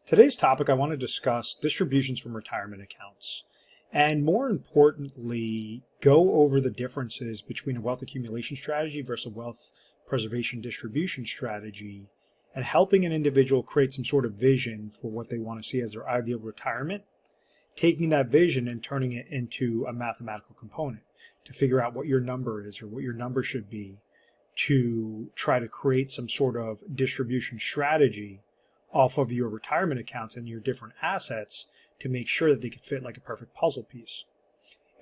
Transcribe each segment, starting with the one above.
Today's topic, I want to discuss distributions from retirement accounts, and more importantly, go over the differences between a wealth accumulation strategy versus a wealth preservation distribution strategy, and helping an individual create some sort of vision for what they want to see as their ideal retirement, taking that vision and turning it into a mathematical component to figure out what your number is or what your number should be to try to create some sort of distribution strategy off of your retirement accounts and your different assets to make sure that they could fit like a perfect puzzle piece.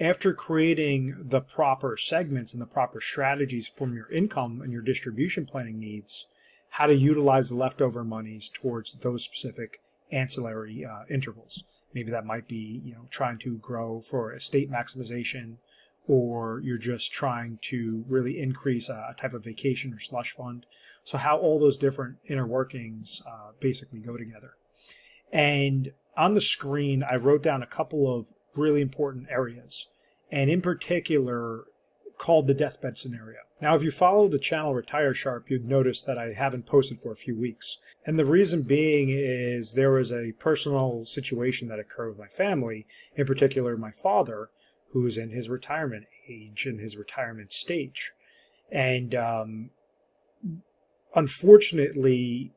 After creating the proper segments and the proper strategies from your income and your distribution planning needs, how to utilize the leftover monies towards those specific ancillary intervals. Maybe that might be, trying to grow for estate maximization, or you're just trying to really increase a type of vacation or slush fund. So how all those different inner workings basically go together. And on the screen, I wrote down a couple of really important areas, and in particular called the deathbed scenario. Now, if you follow the channel Retire Sharp, you'd notice that I haven't posted for a few weeks. And the reason being is there was a personal situation that occurred with my family, in particular my father, who's in his retirement age, in his retirement stage. And unfortunately,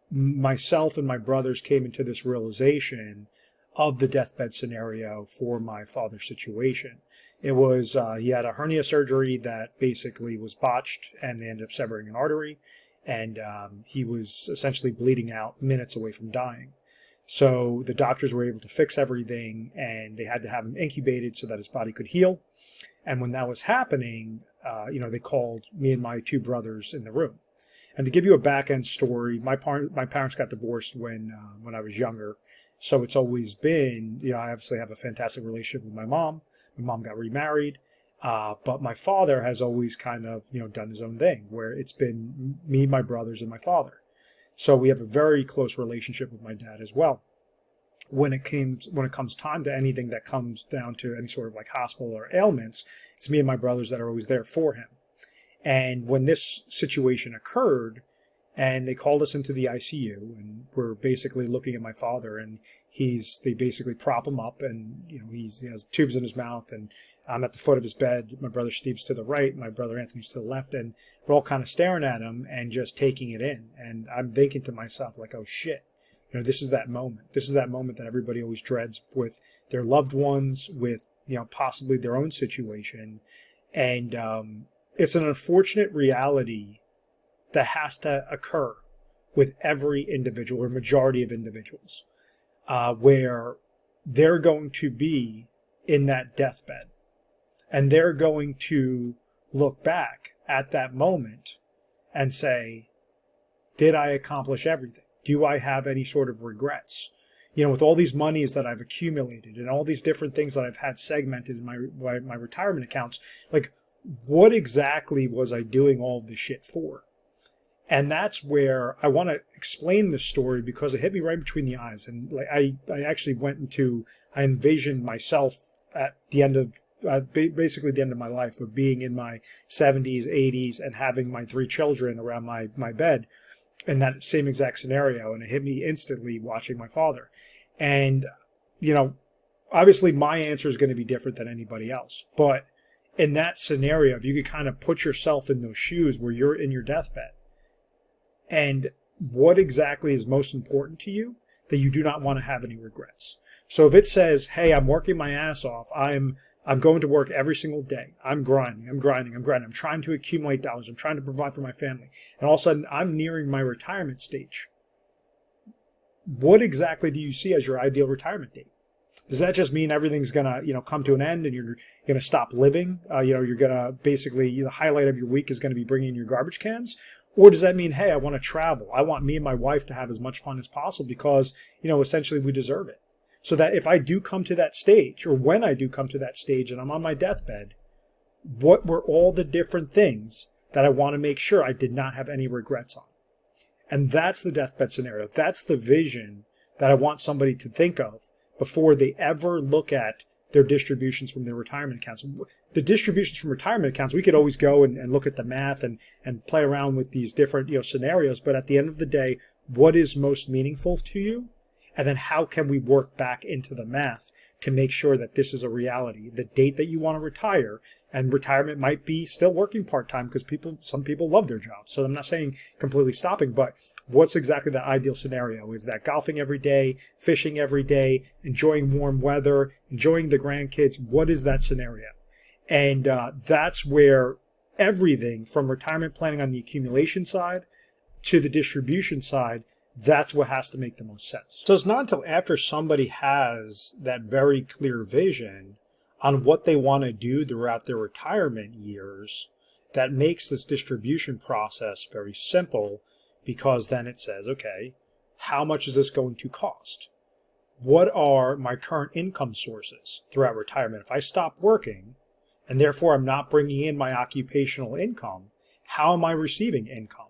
myself and my brothers came into this realization of the deathbed scenario for my father's situation. It was, he had a hernia surgery that basically was botched, and they ended up severing an artery, and he was essentially bleeding out minutes away from dying. So the doctors were able to fix everything, and they had to have him incubated so that his body could heal. And when that was happening, they called me and my two brothers in the room. And to give you a back-end story, my parents got divorced when I was younger. So it's always been, I obviously have a fantastic relationship with my mom. My mom got remarried. But my father has always kind of, done his own thing, where it's been me, my brothers, and my father. So we have a very close relationship with my dad as well. When it comes time to anything that comes down to any sort of like hospital or ailments, it's me and my brothers that are always there for him. And when this situation occurred, and they called us into the ICU, and we're basically looking at my father, and they basically prop him up, and he has tubes in his mouth, and I'm at the foot of his bed. My brother Steve's to the right, my brother Anthony's to the left, and we're all kind of staring at him and just taking it in. And I'm thinking to myself, like, oh shit, this is that moment. This is that moment that everybody always dreads with their loved ones, with possibly their own situation, and it's an unfortunate reality that has to occur with every individual or majority of individuals, where they're going to be in that deathbed, and they're going to look back at that moment and say, did I accomplish everything? Do I have any sort of regrets? With all these monies that I've accumulated and all these different things that I've had segmented in my retirement accounts, like, what exactly was I doing all of this shit for? And that's where I want to explain this story, because it hit me right between the eyes. And like I actually I envisioned myself at the end of, basically the end of my life, of being in my 70s, 80s, and having my three children around my bed in that same exact scenario. And it hit me instantly watching my father. And, obviously my answer is going to be different than anybody else. But in that scenario, if you could kind of put yourself in those shoes where you're in your deathbed, and what exactly is most important to you, that you do not want to have any regrets. So if it says, hey, I'm working my ass off, I'm going to work every single day, I'm grinding, I'm trying to accumulate dollars, I'm trying to provide for my family, and all of a sudden I'm nearing my retirement stage, what exactly do you see as your ideal retirement date? Does that just mean everything's going to, come to an end and you're going to stop living? You're going to basically, the highlight of your week is going to be bringing in your garbage cans? Or does that mean, hey, I want to travel. I want me and my wife to have as much fun as possible because, essentially we deserve it. So that if I do come to that stage, or when I do come to that stage and I'm on my deathbed, what were all the different things that I want to make sure I did not have any regrets on? And that's the deathbed scenario. That's the vision that I want somebody to think of before they ever look at their distributions from their retirement accounts. The distributions from retirement accounts, we could always go and look at the math and play around with these different scenarios. But at the end of the day, what is most meaningful to you? And then how can we work back into the math to make sure that this is a reality, the date that you want to retire, and retirement might be still working part-time because some people love their jobs. So I'm not saying completely stopping, but what's exactly that ideal scenario? Is that golfing every day, fishing every day, enjoying warm weather, enjoying the grandkids? What is that scenario? And that's where everything from retirement planning on the accumulation side to the distribution side, that's what has to make the most sense. So it's not until after somebody has that very clear vision on what they want to do throughout their retirement years that makes this distribution process very simple, because then it says, okay, how much is this going to cost? What are my current income sources throughout retirement? If I stop working and therefore I'm not bringing in my occupational income, how am I receiving income?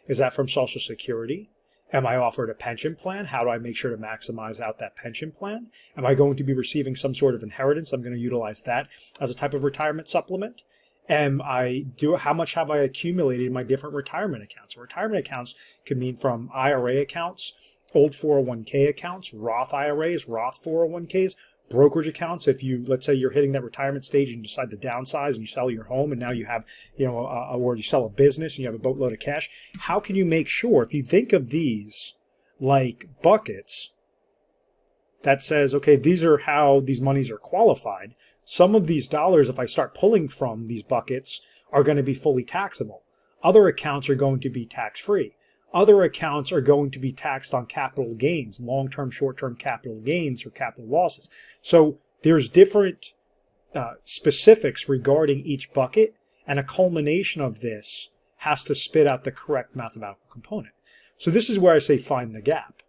Is that from Social Security? Am I offered a pension plan? How do I make sure to maximize out that pension plan? Am I going to be receiving some sort of inheritance? I'm going to utilize that as a type of retirement supplement. How much have I accumulated in my different retirement accounts? Retirement accounts can mean from IRA accounts, old 401k accounts, Roth IRAs, Roth 401ks, brokerage accounts. If let's say you're hitting that retirement stage and you decide to downsize and you sell your home and now you have, or you sell a business and you have a boatload of cash, how can you make sure, if you think of these like buckets that says, okay, these are how these monies are qualified. Some of these dollars, if I start pulling from these buckets, are going to be fully taxable. Other accounts are going to be tax-free. Other accounts are going to be taxed on capital gains, long-term, short-term capital gains or capital losses. So there's different specifics regarding each bucket, and a culmination of this has to spit out the correct mathematical component. So this is where I say find the gap.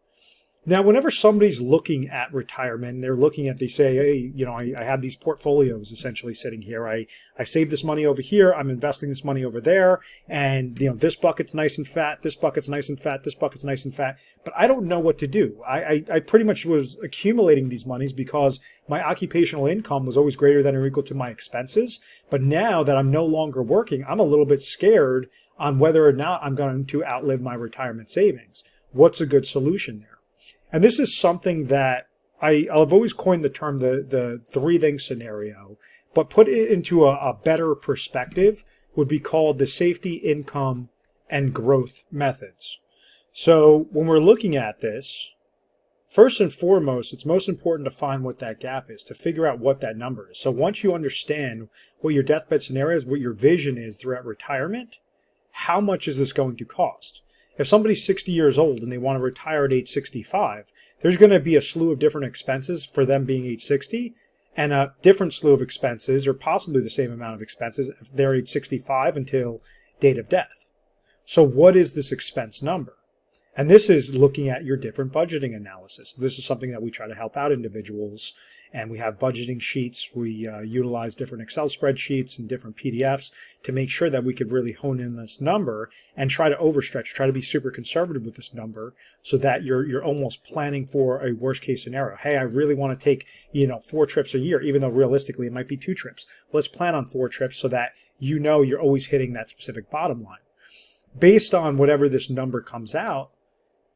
Now, whenever somebody's looking at retirement, they say, hey, I have these portfolios essentially sitting here. I save this money over here. I'm investing this money over there. And, this bucket's nice and fat. This bucket's nice and fat. This bucket's nice and fat. But I don't know what to do. I pretty much was accumulating these monies because my occupational income was always greater than or equal to my expenses. But now that I'm no longer working, I'm a little bit scared on whether or not I'm going to outlive my retirement savings. What's a good solution there? And this is something that I've always coined the term the three-thing scenario, but put it into a better perspective would be called the safety, income, and growth methods. So when we're looking at this, first and foremost, it's most important to find what that gap is, to figure out what that number is. So once you understand what your deathbed scenario is, what your vision is throughout retirement, how much is this going to cost? If somebody's 60 years old and they want to retire at age 65, there's going to be a slew of different expenses for them being age 60 and a different slew of expenses, or possibly the same amount of expenses if they're age 65 until date of death. So what is this expense number? And this is looking at your different budgeting analysis. This is something that we try to help out individuals, and we have budgeting sheets. We utilize different Excel spreadsheets and different PDFs to make sure that we could really hone in this number and try to overstretch, try to be super conservative with this number so that you're almost planning for a worst case scenario. Hey, I really want to take 4 trips a year, even though realistically it might be 2 trips. Let's plan on 4 trips so that you're always hitting that specific bottom line. Based on whatever this number comes out,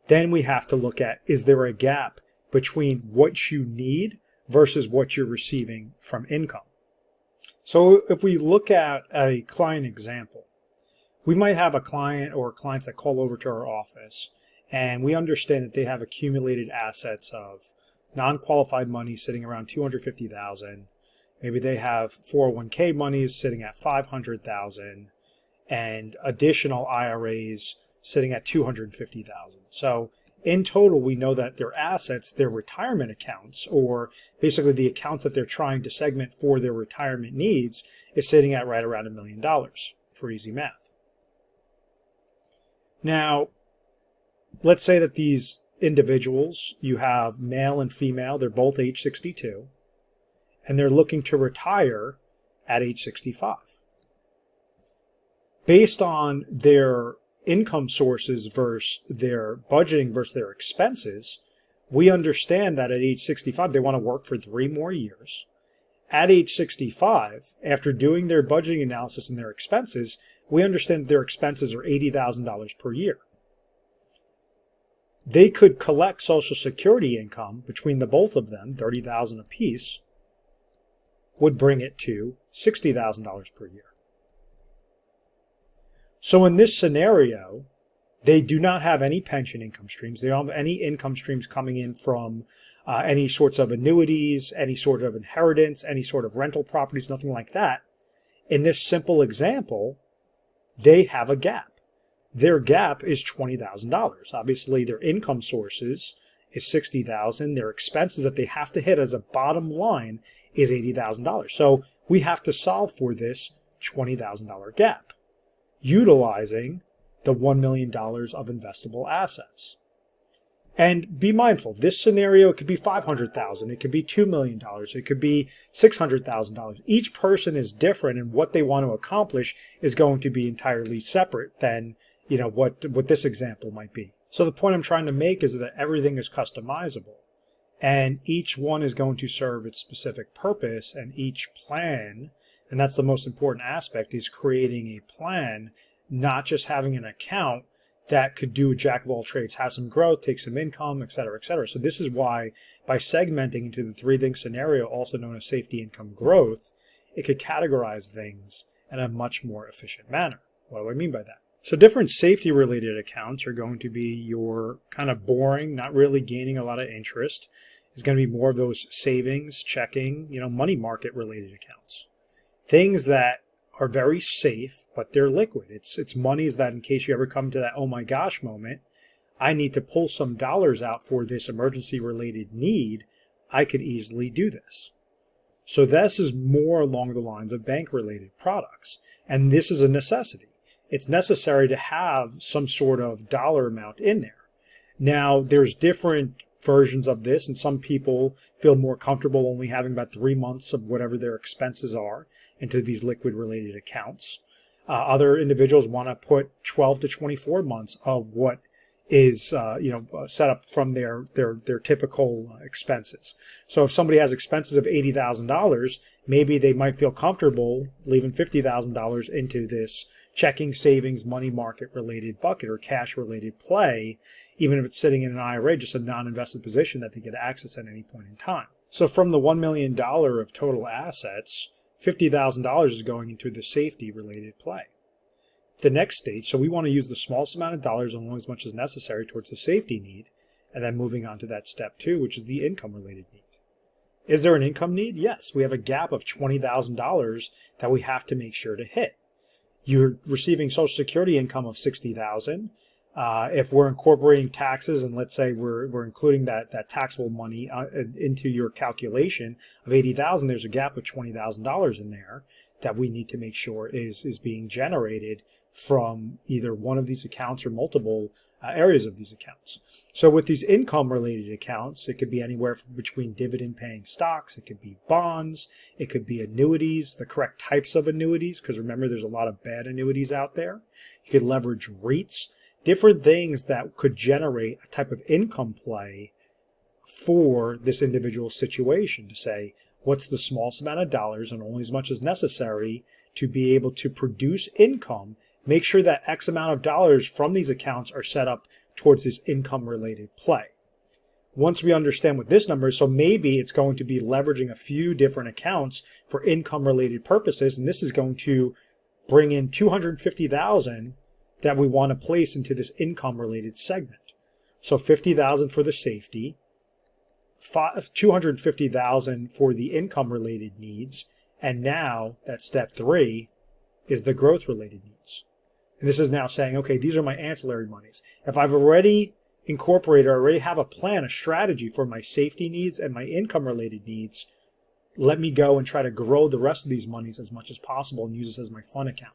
then we have to look at, is there a gap between what you need versus what you're receiving from income? So if we look at a client example, we might have a client or clients that call over to our office, and we understand that they have accumulated assets of non-qualified money sitting around $250,000. Maybe they have 401k money sitting at $500,000 and additional IRAs sitting at $250,000. So in total, we know that their assets, their retirement accounts, or basically the accounts that they're trying to segment for their retirement needs, is sitting at right around $1 million for easy math. Now, let's say that these individuals, you have male and female, they're both age 62, and they're looking to retire at age 65. Based on their income sources versus their budgeting versus their expenses, we understand that at age 65, they want to work for 3 more years. At age 65, after doing their budgeting analysis and their expenses, we understand that their expenses are $80,000 per year. they could collect Social Security income between the both of them, $30,000 apiece, would bring it to $60,000 per year. So in this scenario, they do not have any pension income streams. They don't have any income streams coming in from any sorts of annuities, any sort of inheritance, any sort of rental properties, nothing like that. In this simple example, they have a gap. Their gap is $20,000. Obviously, their income sources is $60,000. Their expenses that they have to hit as a bottom line is $80,000. So we have to solve for this $20,000 gap, utilizing the $1 million of investable assets. And be mindful, this scenario, it could be $500,000, it could be $2 million, it could be $600,000. Each person is different, and what they want to accomplish is going to be entirely separate than, what this example might be. So the point I'm trying to make is that everything is customizable, and each one is going to serve its specific purpose, and each plan, and that's the most important aspect, is creating a plan, not just having an account that could do a jack of all trades, have some growth, take some income, et cetera, et cetera. So this is why by segmenting into the three-thing scenario, also known as safety, income, growth, it could categorize things in a much more efficient manner. What do I mean by that? So different safety-related accounts are going to be your kind of boring, not really gaining a lot of interest. It's going to be more of those savings, checking, money market-related accounts. Things that are very safe, but they're liquid. It's monies that in case you ever come to that oh my gosh moment, I need to pull some dollars out for this emergency related need, I could easily do this. So this is more along the lines of bank related products. And this is a necessity. It's necessary to have some sort of dollar amount in there. Now, there's different versions of this, and some people feel more comfortable only having about 3 months of whatever their expenses are into these liquid related accounts. Other individuals want to put 12 to 24 months of what is set up from their typical expenses. So if somebody has expenses of $80,000, maybe they might feel comfortable leaving $50,000 into this checking, savings, money market related bucket or cash related play, even if it's sitting in an IRA, just a non-invested position that they get access at any point in time. So from the $1 million of total assets, $50,000 is going into the safety related play. The next stage, so we want to use the smallest amount of dollars only as much as necessary towards the safety need, and then moving on to that step 2, which is the income related need. Is there an income need? Yes, we have a gap of $20,000 that we have to make sure to hit. You're receiving Social Security income of $60,000. If we're incorporating taxes, and let's say we're including that taxable money into your calculation of $80,000, there's a gap of $20,000 in there that we need to make sure is being generated from either one of these accounts or multiple areas of these accounts. So with these income-related accounts, it could be anywhere between dividend-paying stocks, it could be bonds, it could be annuities, the correct types of annuities, because remember, there's a lot of bad annuities out there. You could leverage REITs, different things that could generate a type of income play for this individual situation to say, what's the smallest amount of dollars and only as much as necessary to be able to produce income, make sure that X amount of dollars from these accounts are set up towards this income-related play. Once we understand what this number is, so maybe it's going to be leveraging a few different accounts for income-related purposes, and this is going to bring in $250,000 that we want to place into this income-related segment. So $50,000 for the safety, $250,000 for the income-related needs, and now that step 3 is the growth-related needs. And this is now saying, okay, these are my ancillary monies. If I've already incorporated or already have a plan, a strategy for my safety needs and my income-related needs, let me go and try to grow the rest of these monies as much as possible and use this as my fund account.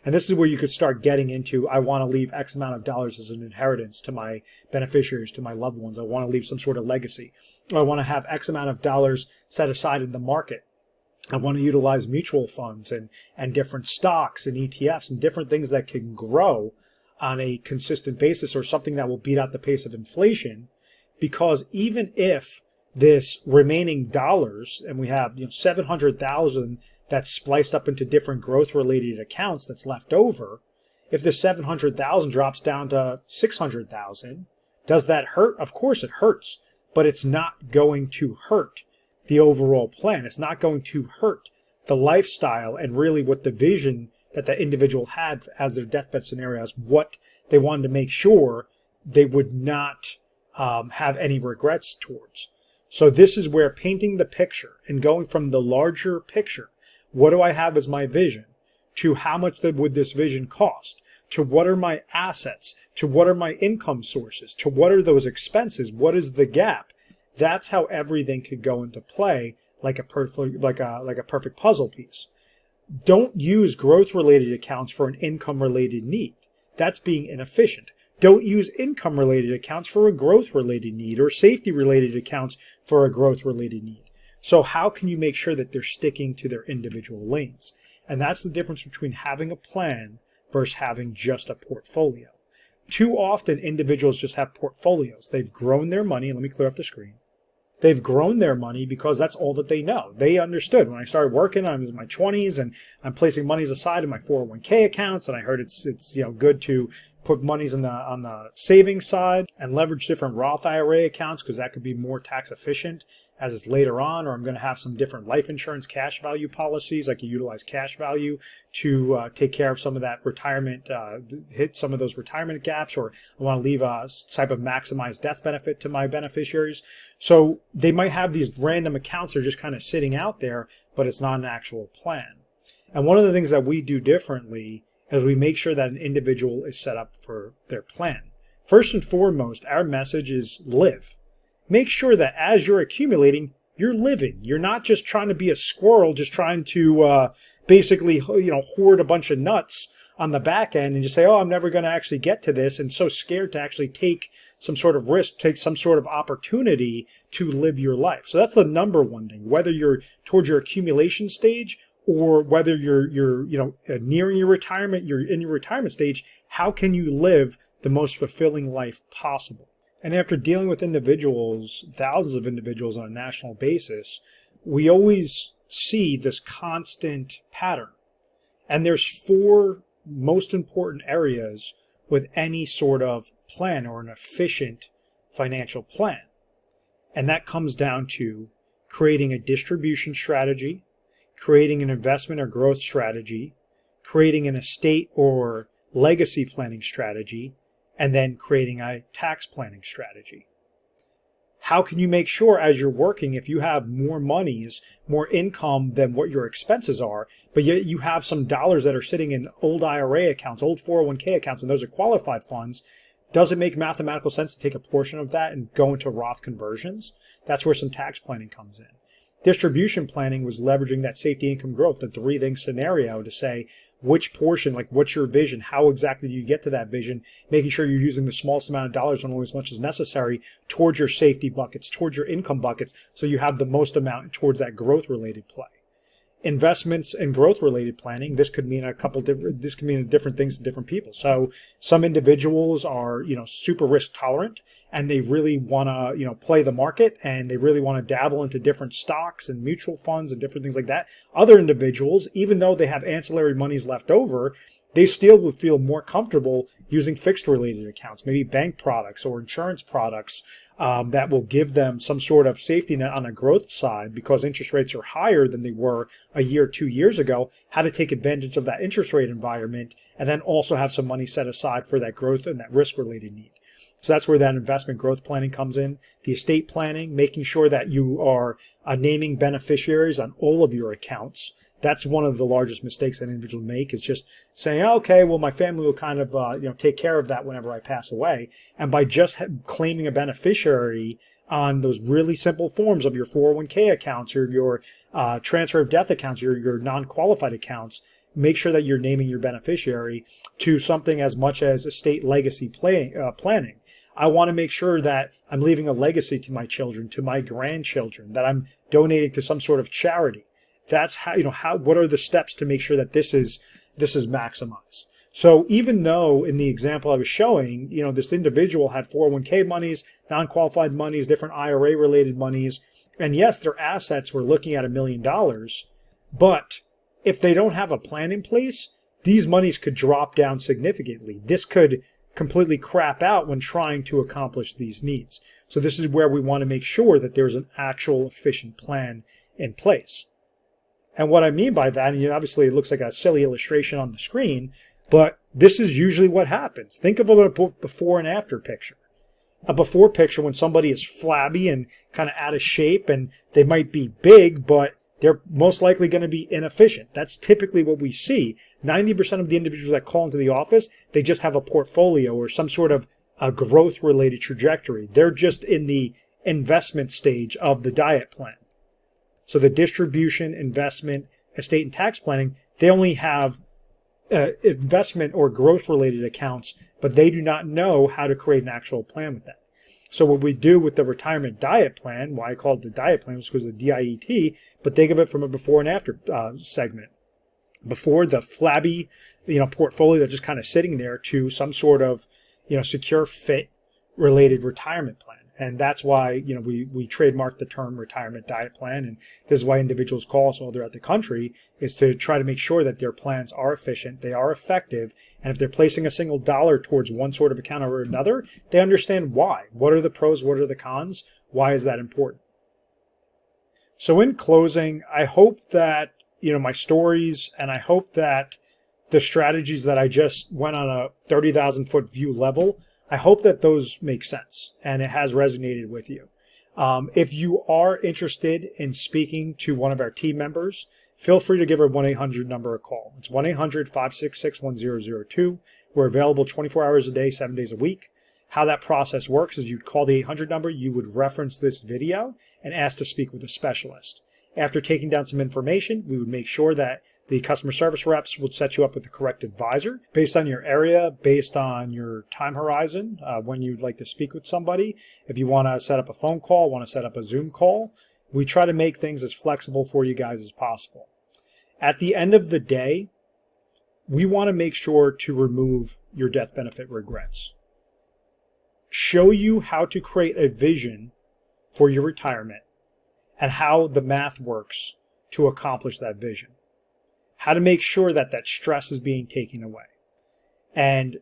And this is where you could start getting into, I want to leave X amount of dollars as an inheritance to my beneficiaries, to my loved ones. I want to leave some sort of legacy. Or I want to have X amount of dollars set aside in the market. I want to utilize mutual funds and different stocks and ETFs and different things that can grow on a consistent basis or something that will beat out the pace of inflation. Because even if this remaining dollars, and we have 700,000 that's spliced up into different growth-related accounts that's left over, if the 700,000 drops down to 600,000, Does that hurt? Of course it hurts, but it's not going to hurt the overall plan. It's not going to hurt the lifestyle and really what the vision that the individual had as their deathbed scenarios, what they wanted to make sure they would not have any regrets towards. So this is where painting the picture and going from the larger picture, what do I have as my vision, to how much would this vision cost, to what are my assets, to what are my income sources, to what are those expenses, what is the gap. That's how everything could go into play like a perfect puzzle piece. Don't use growth-related accounts for an income-related need. That's being inefficient. Don't use income-related accounts for a growth-related need or safety-related accounts for a growth-related need. So how can you make sure that they're sticking to their individual lanes? And that's the difference between having a plan versus having just a portfolio. Too often, individuals just have portfolios. They've grown their money. Let me clear off the screen. They've grown their money because that's all that they know. They understood when I started working, I was in my 20s and I'm placing monies aside in my 401k accounts, and I heard it's good to put monies on the savings side and leverage different Roth IRA accounts because that could be more tax efficient as it's later on, or I'm going to have some different life insurance cash value policies. I can utilize cash value to take care of some of that retirement, hit some of those retirement gaps, or I want to leave a type of maximized death benefit to my beneficiaries. So they might have these random accounts that are just kind of sitting out there, but it's not an actual plan. And one of the things that we do differently is we make sure that an individual is set up for their plan. First and foremost, our message is live. Make sure that as you're accumulating, you're living. You're not just trying to be a squirrel, just trying to basically, hoard a bunch of nuts on the back end and just say, oh, I'm never going to actually get to this, and so scared to actually take some sort of risk, take some sort of opportunity to live your life. So that's the number one thing, whether you're towards your accumulation stage or whether you're nearing your retirement, you're in your retirement stage, how can you live the most fulfilling life possible? And after dealing with individuals, thousands of individuals on a national basis, we always see this constant pattern. And there's 4 most important areas with any sort of plan or an efficient financial plan. And that comes down to creating a distribution strategy, creating an investment or growth strategy, creating an estate or legacy planning strategy, and then creating a tax planning strategy. How can you make sure as you're working, if you have more monies, more income than what your expenses are, but yet you have some dollars that are sitting in old IRA accounts, old 401k accounts, and those are qualified funds, does it make mathematical sense to take a portion of that and go into Roth conversions? That's where some tax planning comes in. Distribution planning was leveraging that safety income growth, the 3-thing scenario, to say which portion, like what's your vision, how exactly do you get to that vision, making sure you're using the smallest amount of dollars and only as much as necessary towards your safety buckets, towards your income buckets, so you have the most amount towards that growth-related play. Investments and growth-related planning, this could mean different things to different people. So some individuals are, super risk tolerant, and they really want to, play the market, and they really want to dabble into different stocks and mutual funds and different things like that. Other individuals, even though they have ancillary monies left over, they still will feel more comfortable using fixed-related accounts, maybe bank products or insurance products that will give them some sort of safety net on a growth side because interest rates are higher than they were a year, 2 years ago, how to take advantage of that interest rate environment and then also have some money set aside for that growth and that risk-related need. So that's where that investment growth planning comes in. The estate planning, making sure that you are naming beneficiaries on all of your accounts. That's one of the largest mistakes that individuals make, is just saying, okay, well, my family will kind of, take care of that whenever I pass away. And by just claiming a beneficiary on those really simple forms of your 401k accounts or your transfer of death accounts, your non-qualified accounts, make sure that you're naming your beneficiary to something as much as estate legacy planning. I want to make sure that I'm leaving a legacy to my children, to my grandchildren, that I'm donating to some sort of charity. That's how, what are the steps to make sure that this is maximized? So even though in the example I was showing, this individual had 401k monies, non-qualified monies, different IRA related monies, and yes, their assets were looking at $1 million, but if they don't have a plan in place, these monies could drop down significantly. This could completely crap out when trying to accomplish these needs. So this is where we want to make sure that there's an actual efficient plan in place. And what I mean by that, and obviously it looks like a silly illustration on the screen, but this is usually what happens. Think of a before and after picture. A before picture when somebody is flabby and kind of out of shape, and they might be big, but they're most likely going to be inefficient. That's typically what we see. 90% of the individuals that call into the office, they just have a portfolio or some sort of a growth-related trajectory. They're just in the investment stage of the diet plan. So the distribution, investment, estate, and tax planning, they only have investment or growth-related accounts, but they do not know how to create an actual plan with that. So what we do with the retirement diet plan, why I call it the diet plan, was because of the DIET, but think of it from a before and after segment. Before, the flabby, portfolio that's just kind of sitting there, to some sort of, secure, fit related retirement plan. And that's why, we trademarked the term retirement diet plan. And this is why individuals call us all throughout the country, is to try to make sure that their plans are efficient, they are effective. And if they're placing a single dollar towards one sort of account or another, they understand why. What are the pros? What are the cons? Why is that important? So in closing, I hope that, my stories, and I hope that the strategies that I just went on a 30,000 foot view level, I hope that those make sense and it has resonated with you. If you are interested in speaking to one of our team members, feel free to give our 1-800 number a call. It's 1-800-566-1002. We're available 24 hours a day, 7 days a week. How that process works is you'd call the 800 number, you would reference this video and ask to speak with a specialist. After taking down some information, we would make sure that the customer service reps would set you up with the correct advisor based on your area, based on your time horizon, when you'd like to speak with somebody. If you want to set up a phone call, want to set up a Zoom call, we try to make things as flexible for you guys as possible. At the end of the day, we want to make sure to remove your death benefit regrets. Show you how to create a vision for your retirement and how the math works to accomplish that vision. How to make sure that that stress is being taken away. And,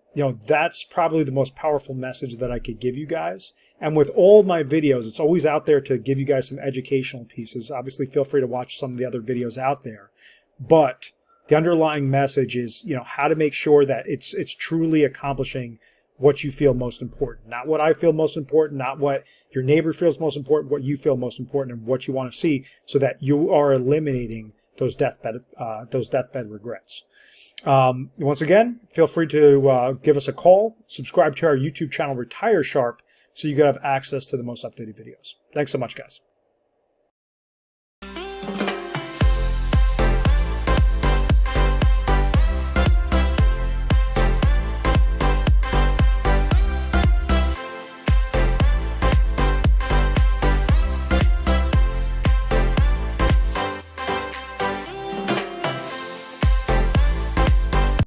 that's probably the most powerful message that I could give you guys. And with all my videos, it's always out there to give you guys some educational pieces. Obviously, feel free to watch some of the other videos out there. But the underlying message is, how to make sure that it's truly accomplishing what you feel most important. Not what I feel most important, not what your neighbor feels most important, what you feel most important and what you want to see, so that you are eliminating those deathbed regrets. Once again, feel free to give us a call, subscribe to our YouTube channel, Retire Sharp, so you can have access to the most updated videos. Thanks so much, guys.